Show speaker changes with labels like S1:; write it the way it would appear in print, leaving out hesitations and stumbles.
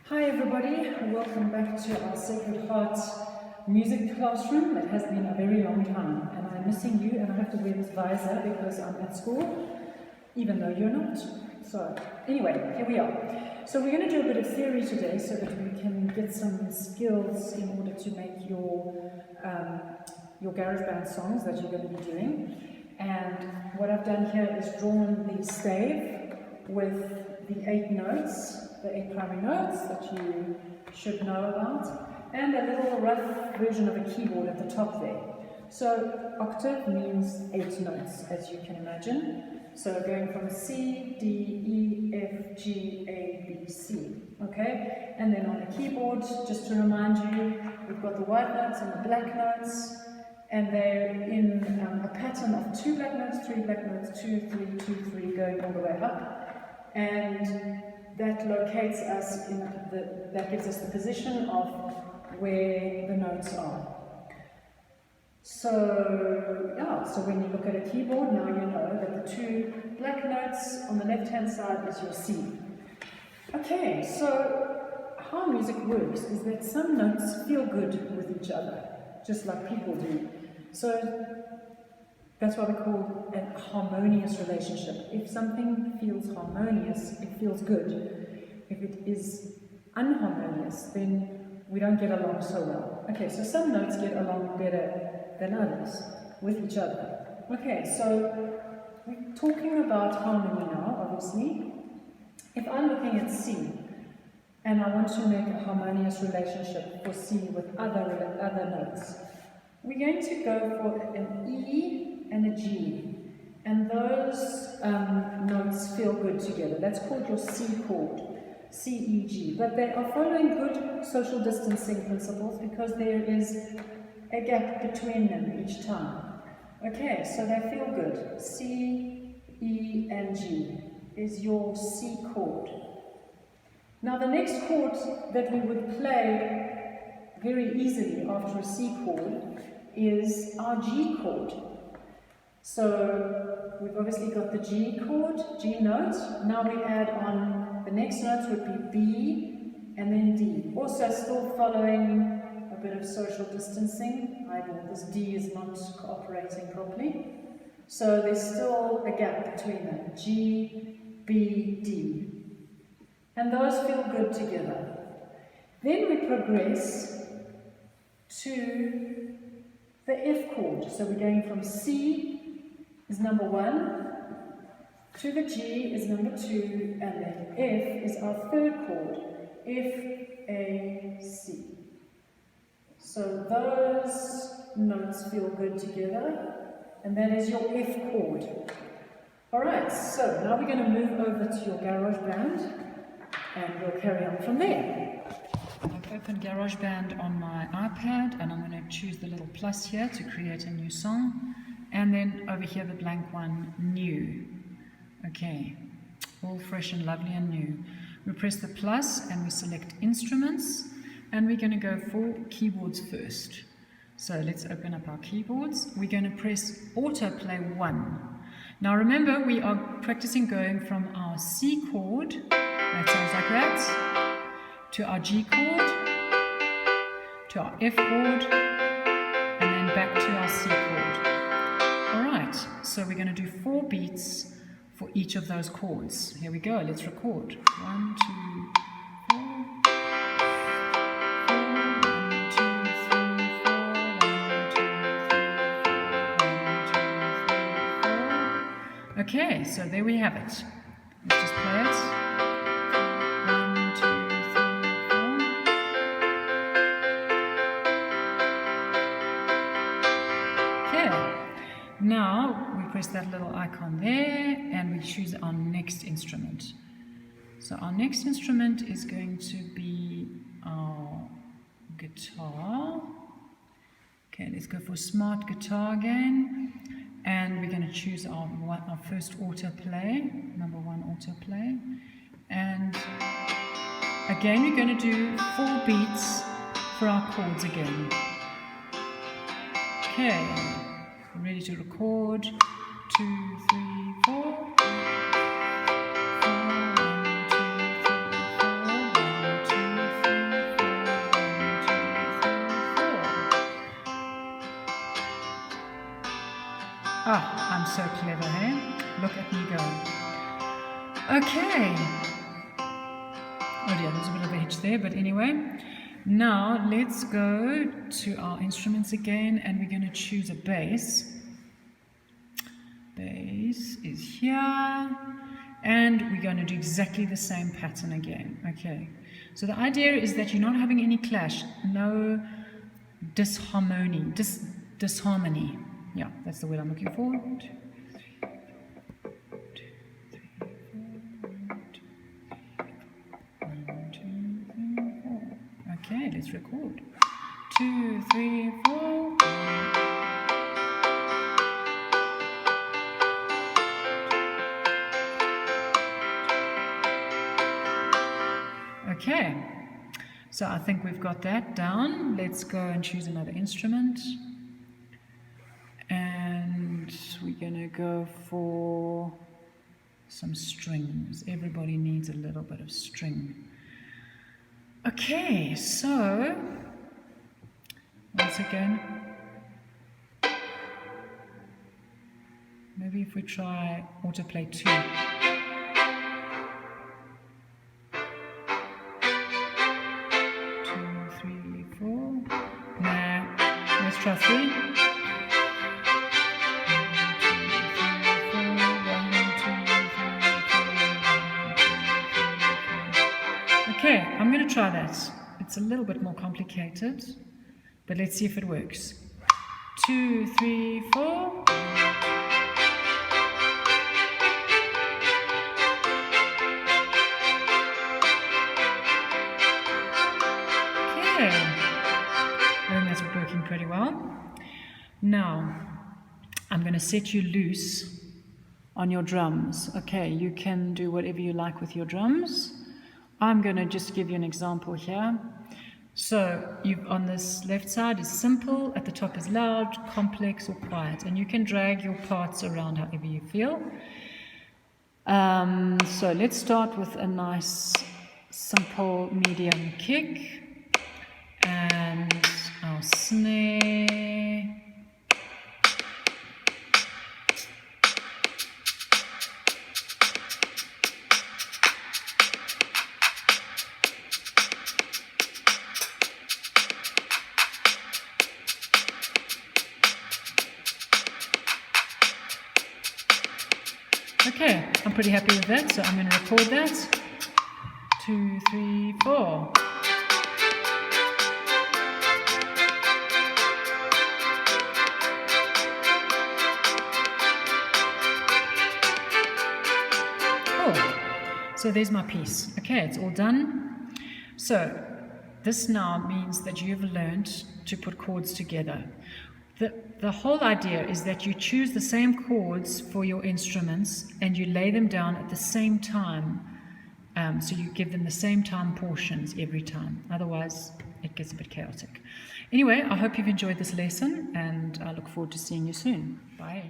S1: Hi everybody, welcome back to our Sacred Heart music classroom. It has been a very long time and I'm missing you, and I have to wear this visor because I'm at school, even though you're not. So anyway, here we are. So we're going to do a bit of theory today so that we can get some skills in order to make your GarageBand songs that you're going to be doing. And what I've done here is drawn the stave with the 8 notes, the 8 primary notes that you should know about, and a little rough version of a keyboard at the top there. So octave means 8 notes, as you can imagine. So going from C, D, E, F, G, A, B, C. Okay? And then on the keyboard, just to remind you, we've got the white notes and the black notes, and they're in a pattern of 2 black notes, 3 black notes, 2, 3, 2, 3, going all the way up. And that locates us in that gives us the position of where the notes are. So so when you look at a keyboard, now you know that the 2 black notes on the left-hand side is your C. Okay, so how music works is that some notes feel good with each other, just like people do. So that's why we call it a harmonious relationship. If something feels harmonious, it feels good. If it is unharmonious, then we don't get along so well. Okay, so some notes get along better than others with each other. Okay, so we're talking about harmony now, obviously. If I'm looking at C, and I want to make a harmonious relationship for C with other notes, we're going to go for an E and a G, and those notes feel good together. That's called your C chord, C, E, G. But they are following good social distancing principles because there is a gap between them each time. Okay, so they feel good. C, E, and G is your C chord. Now the next chord that we would play very easily after a C chord is our G chord. So we've obviously got the G chord, G note. Now we add on, the next notes would be B and then D. Also still following a bit of social distancing. This D is not cooperating properly. So there's still a gap between them, G, B, D. And those feel good together. Then we progress to the F chord. So we're going from C is number 1, to the G is number 2, and then F is our 3rd chord, F, A, C. So those notes feel good together, and that is your F chord. Alright, so now we're going to move over to your GarageBand, and we'll carry on from there. I've opened GarageBand on my iPad, and I'm going to choose the little plus here to create a new song. And then over here the blank one, new. Okay, all fresh and lovely and new. We press the plus and we select instruments, and we're going to go for keyboards first. So let's open up our keyboards. We're going to press autoplay 1. Now remember, we are practicing going from our C chord, that sounds like that, to our G chord, to our F chord, and then back to our C chord. Alright, so we're going to do 4 beats for each of those chords. Here we go, let's record. 1, 2, 4. 1, 2, 3, 4. 1, 2, 3, 4. 1, 2, 3, 4. Okay, so there we have it. Let's just play it. 1, 2, 3, 4. Okay. Now we press that little icon there and we choose our next instrument. So our next instrument is going to be our guitar. Okay, let's go for smart guitar again. And we're going to choose our first autoplay, number 1 autoplay. And again, we're going to do 4 beats for our chords again. Okay. Ready to record. 2, 3, 4. 1, 2, 3, 4. 1, 2, Ah, I'm so clever, hey? Look at me go. Okay. Oh dear, there's a bit of a hitch there, but anyway. Now let's go to our instruments again, and we're going to choose a bass. Bass is here. And we're going to do exactly the same pattern again. Okay. So the idea is that you're not having any clash, no disharmony. Disharmony. Yeah, that's the word I'm looking for. 1, 2, 3, 4. Okay, let's record. 2, 3, 4. Okay, so I think we've got that down. Let's go and choose another instrument. And we're going to go for some strings. Everybody needs a little bit of string. Okay, so once again, maybe if we try autoplay 2. 3, 4. Nah, let's try 3. 1, 2, 3, 4. 1, 2, 3, 4. Okay, I'm going to try that. It's a little bit more complicated, but let's see if it works. 2, 3, 4. I think that's working pretty well. Now, I'm going to set you loose on your drums. Okay, you can do whatever you like with your drums. I'm going to just give you an example here. So, on this left side is simple, at the top is loud, complex, or quiet. And you can drag your parts around however you feel. So, let's start with a nice, simple, medium kick. And our snare. Okay, I'm pretty happy with that, so I'm going to record that. 2, 3, 4. So there's my piece. Okay, it's all done. So this now means that you've learned to put chords together. The whole idea is that you choose the same chords for your instruments and you lay them down at the same time. So you give them the same time portions every time. Otherwise, it gets a bit chaotic. Anyway, I hope you've enjoyed this lesson and I look forward to seeing you soon. Bye.